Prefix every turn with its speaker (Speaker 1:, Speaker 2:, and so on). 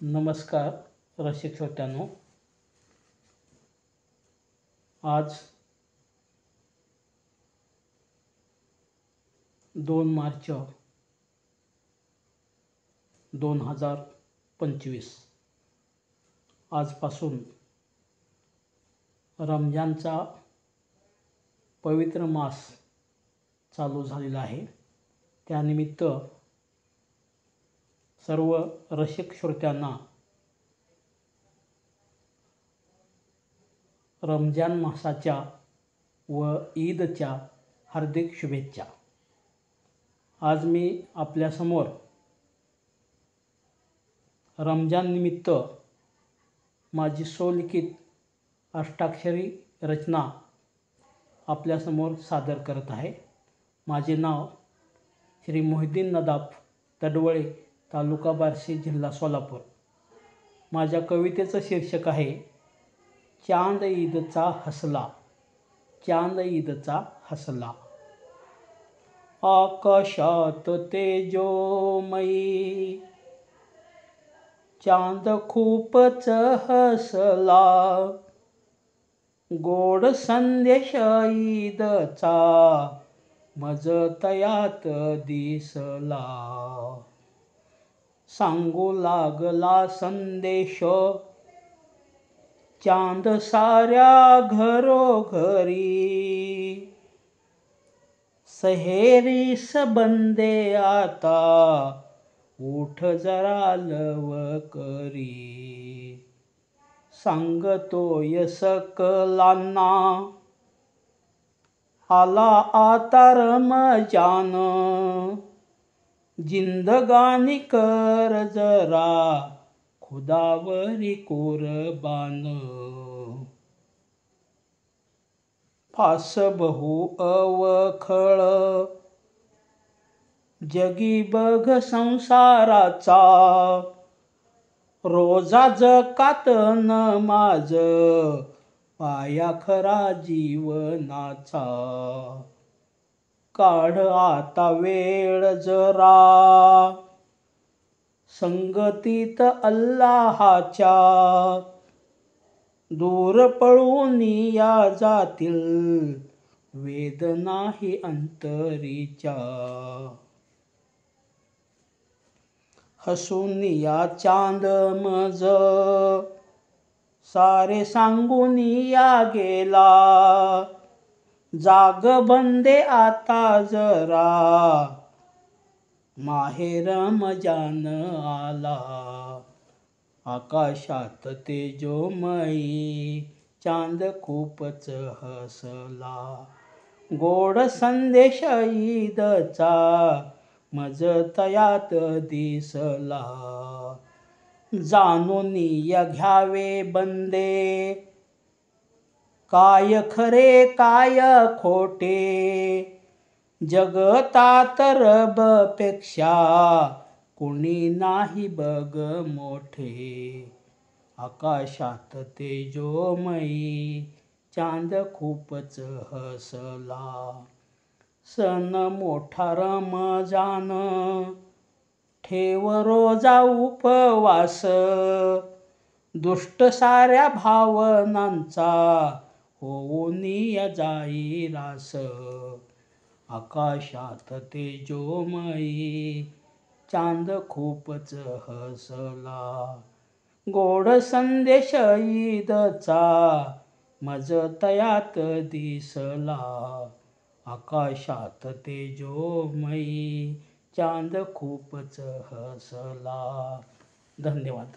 Speaker 1: नमस्कार रसिक श्रोत्यांनो, आज 2 मार्च 2025 आजपासून रमजानचा पवित्र मास चालू झालेला आहे। त्यानिमित्त सर्व रसिक श्रोत्यांना रमजान मासाच्या व ईदच्या हार्दिक शुभेच्छा। आज मी आपल्यासमोर रमजान निमित्त माझी स्वलिखित अष्टाक्षरी रचना आपल्यासमोर सादर करत आहे। माझे नाव श्री मोहिद्दीन नदाफ तडवळे, तालुका बार्शी, जिल्हा सोलापूर। माझ्या कवितेचं शीर्षक आहे चांद ईदचा हसला। चांद ईदचा हसला। आकाशात तेजोमयी चांद खूपच हसला, गोड संदेश ईदचा मज तयात दिसला। सांगू लागला संदेश चांद साऱ्या घरोघरी, सहेरीस बंदे आता उठ जरा लवकरी। सांगतोय सकलांना आला आता रमजान, जिंदगानी कर जरा खुदावरी कुर्बान। फास बहु अवखळ जगी बघ संसाराचा, रोजा जकात नमाज पाया खरा जीवनाचा। काढ आता वेळ जरा संगतीत अल्लाहाच्या, दूर पळून या जातील वेदनाही अंतरीच्या। हसून या चांद मज सारे सांगून या गेला, जाग बंदे आता जरा माहे रमजान आला। आकाशात तेजोमयी चांद खूपच हसला, गोड संदेश ईदचा मज तयात दिसला। जाणून या घ्यावे बंदे काय खरे काय खोटे, जगतात रबपेक्षा कुणी नाही बघ मोठे। आकाशात तेजोमयी चांद खूपच हसला। सण मोठा रमजान ठेव रोजा उपवास, दुष्ट साऱ्या भावनांचा होऊन जाई रास। आकाशात तेजोमयी चांद खूपच हसला, गोड संदेश ईदचा मज तयात दिसला। आकाशात तेजोमयी चांद खूपच हसला। धन्यवाद।